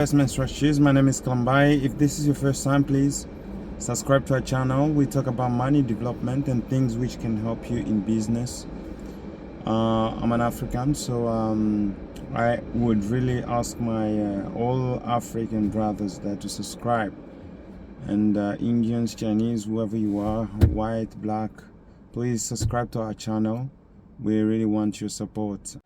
Investment strategies. My name is Kalambai. If this is your first time, please subscribe to our channel. We talk about money development and things which can help you in business. I'm an African, so I would really ask my all African brothers there to subscribe, and Indians, Chinese, whoever you are, white, black, please subscribe to our channel. We really want your support.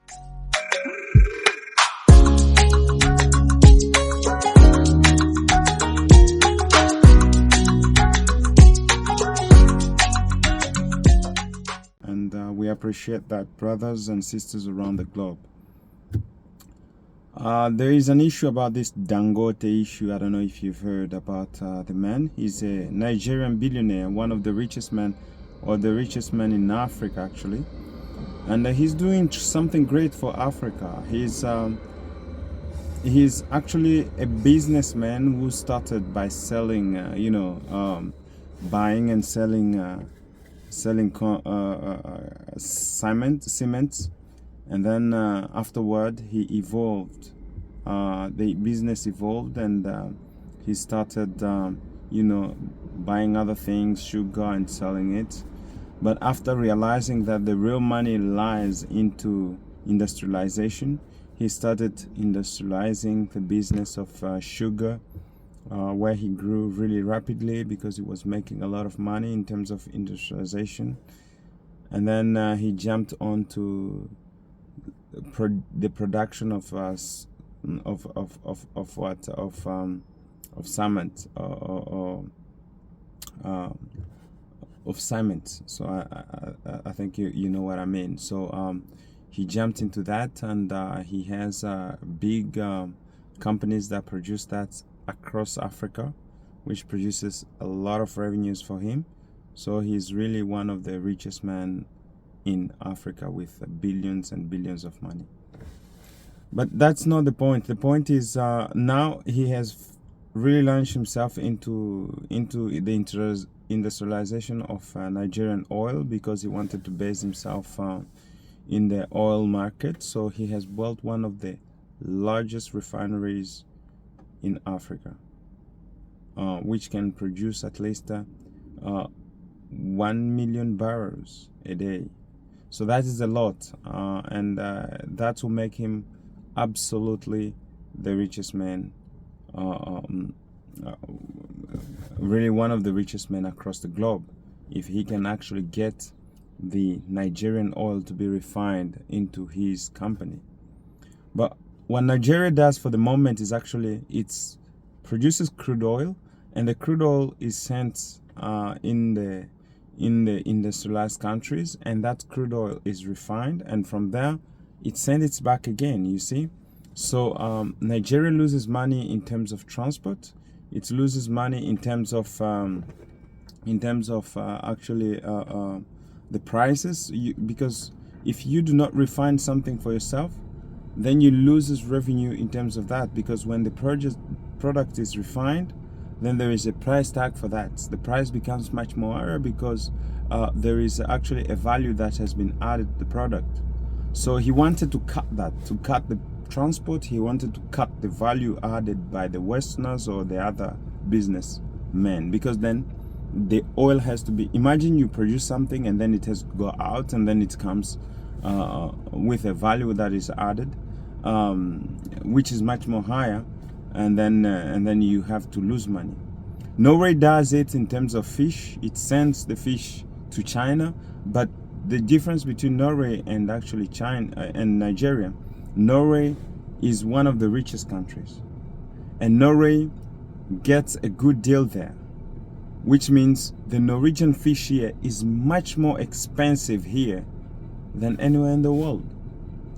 We appreciate that, brothers and sisters around the globe. There is an issue about this Dangote issue. I don't know if you've heard about the man. He's a Nigerian billionaire, one of the richest men, or the richest man in Africa actually, and he's doing something great for Africa. He's actually a businessman who started by selling, buying and selling cement, and then afterward he evolved. The business evolved, and he started, buying other things, sugar, and selling it. But after realizing that the real money lies into industrialization, he started industrializing the business of sugar, where he grew really rapidly because he was making a lot of money in terms of industrialization. And then he jumped onto the production of cement of cement. So I think you know what I mean. So he jumped into that, and he has big companies that produce that across Africa, which produces a lot of revenues for him. So he's really one of the richest men in Africa with billions and billions of money. But that's not the point. The point is now he has really launched himself into the industrialization of Nigerian oil, because he wanted to base himself in the oil market. So he has built one of the largest refineries in Africa, which can produce at least 1 million barrels a day. So that is a lot, and that will make him absolutely the richest man, really one of the richest men across the globe, if he can actually get the Nigerian oil to be refined into his company. But what Nigeria does for the moment is actually it produces crude oil, and the crude oil is sent in the industrialized countries, and that crude oil is refined, and from there it sends it back again. You see, so Nigeria loses money in terms of transport. It loses money in terms of actually the prices, because if you do not refine something for yourself, then you lose revenue in terms of that, because when the product is refined, then there is a price tag for that. The price becomes much more higher because there is actually a value that has been added to the product. So he wanted to cut that, to cut the transport. He wanted to cut the value added by the Westerners or the other businessmen, because then the oil has to be, imagine you produce something and then it has to go out, and then it comes with a value that is added, which is much more higher, and then you have to lose money. Norway does it in terms of fish. It sends the fish to China, but the difference between Norway and actually China and Nigeria, Norway is one of the richest countries, and Norway gets a good deal there, which means the Norwegian fish here is much more expensive here than anywhere in the world.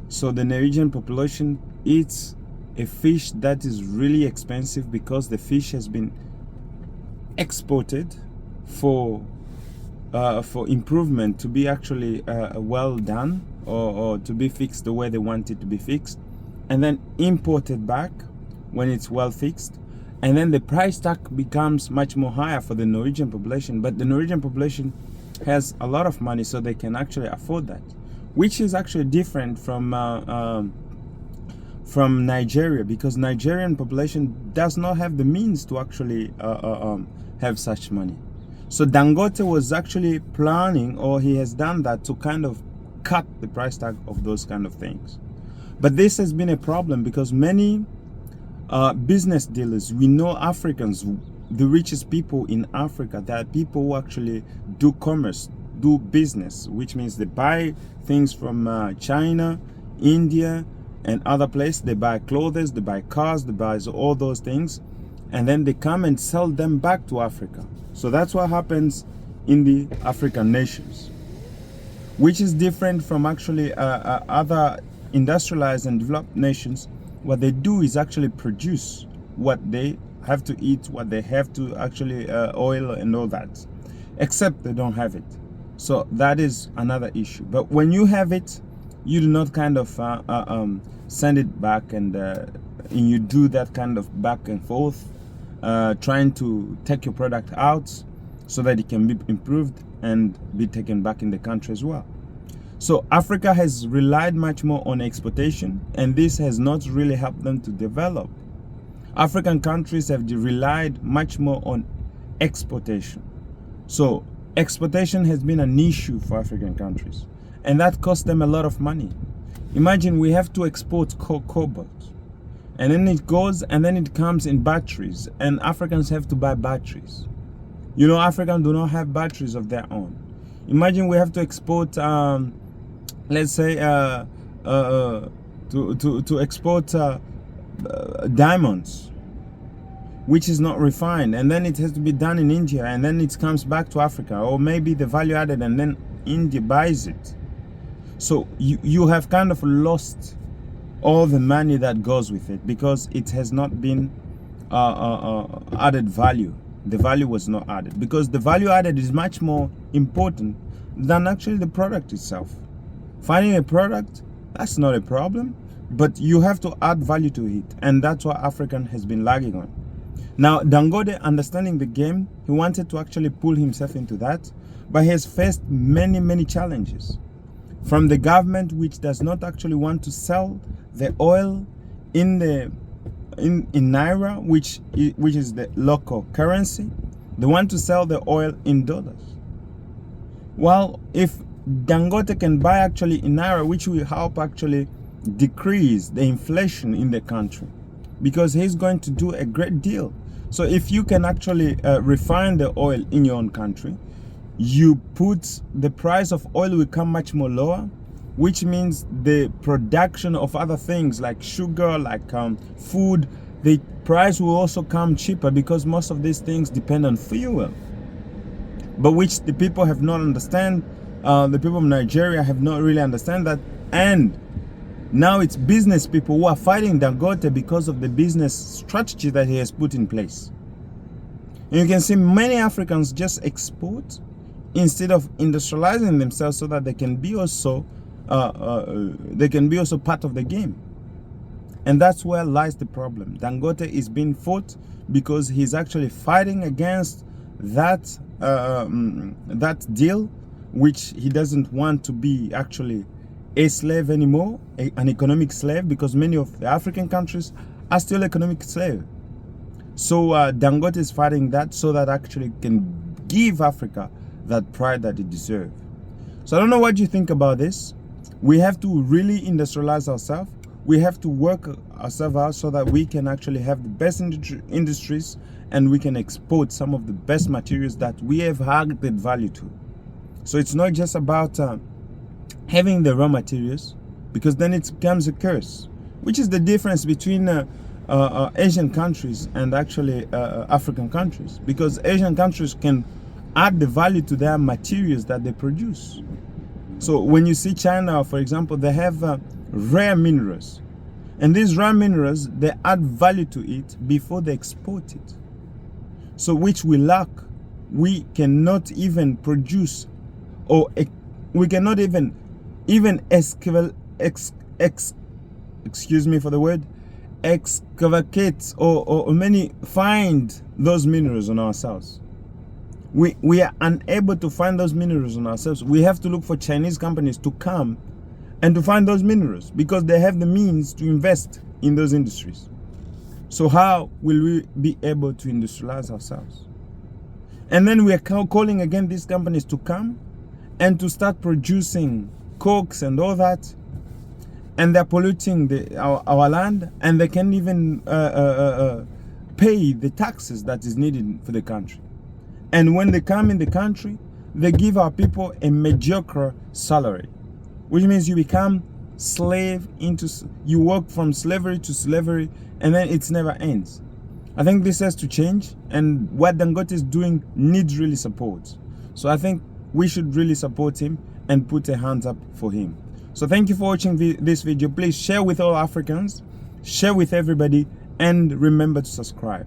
So the Norwegian population eats a fish that is really expensive, because the fish has been exported for improvement, to be actually well done, or to be fixed the way they want it to be fixed, and then imported back when it's well fixed, and then the price tag becomes much more higher for the Norwegian population. But the Norwegian population has a lot of money, so they can actually afford that, which is actually different from from Nigeria, because Nigerian population does not have the means to actually have such money. So Dangote was actually planning, or he has done that, to kind of cut the price tag of those kind of things. But this has been a problem because many business dealers, we know Africans, the richest people in Africa, there are people who actually do commerce, do business, which means they buy things from China, India, and other places. They buy clothes, they buy cars, they buy all those things, and then they come and sell them back to Africa. So that's what happens in the African nations, which is different from actually other industrialized and developed nations. What they do is actually produce what they have to eat, what they have to actually oil and all that, except they don't have it. So that is another issue. But when you have it, you do not kind of send it back, and you do that kind of back and forth, trying to take your product out so that it can be improved and be taken back in the country as well. So Africa has relied much more on exportation, and this has not really helped them to develop. African countries have relied much more on exportation. So exportation has been an issue for African countries, and that cost them a lot of money. Imagine we have to export cobalt, and then it goes, and then it comes in batteries, and Africans have to buy batteries. You know, Africans do not have batteries of their own. Imagine we have to export, let's say, to export diamonds, which is not refined, and then it has to be done in India, and then it comes back to Africa, or maybe the value added, and then India buys it. So you have kind of lost all the money that goes with it, because it has not been added value. The value was not added, because the value added is much more important than actually the product itself. Finding a product, that's not a problem, but you have to add value to it, and that's what African has been lagging on. Now Dangote, understanding the game, he wanted to actually pull himself into that, but he has faced many challenges from the government, which does not actually want to sell the oil in naira, which is the local currency. They want to sell the oil in dollars. Well, if Dangote can buy actually in naira, which will help actually decrease the inflation in the country, because he's going to do a great deal. So if you can actually refine the oil in your own country, you put the price of oil will come much more lower, which means the production of other things like sugar, like food, the price will also come cheaper, because most of these things depend on fuel, but which the people have not understand. The people of Nigeria have not really understand that, and now it's business people who are fighting Dangote because of the business strategy that he has put in place. And you can see many Africans just export instead of industrializing themselves, so that they can be also part of the game. And that's where lies the problem. Dangote is being fought because he's actually fighting against that deal, which he doesn't want to be actually a slave anymore, an economic slave, because many of the African countries are still economic slave. So Dangote is fighting that, so that actually can give Africa that pride that it deserves. So I don't know what you think about this. We have to really industrialize ourselves. We have to work ourselves out so that we can actually have the best industries, and we can export some of the best materials that we have added value to. So it's not just about having the raw materials, because then it becomes a curse, which is the difference between Asian countries and actually African countries, because Asian countries can add the value to their materials that they produce. So when you see China, for example, they have rare minerals, and these rare minerals, they add value to it before they export it. So which we lack. We cannot even produce, or we cannot even excuse me for the word, excavate or many find those minerals on ourselves. We are unable to find those minerals on ourselves. We have to look for Chinese companies to come and to find those minerals, because they have the means to invest in those industries. So how will we be able to industrialize ourselves? And then we are calling again these companies to come and to start producing cokes and all that, and they're polluting our land, and they can't even pay the taxes that is needed for the country. And when they come in the country, they give our people a mediocre salary, which means you become slave you work from slavery to slavery, and then it never ends. I think this has to change, and what Dangote is doing needs really support. So I think we should really support him and put a hands up for him. So thank you for watching this video. Please share with all Africans, share with everybody, and remember to subscribe.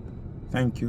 Thank you.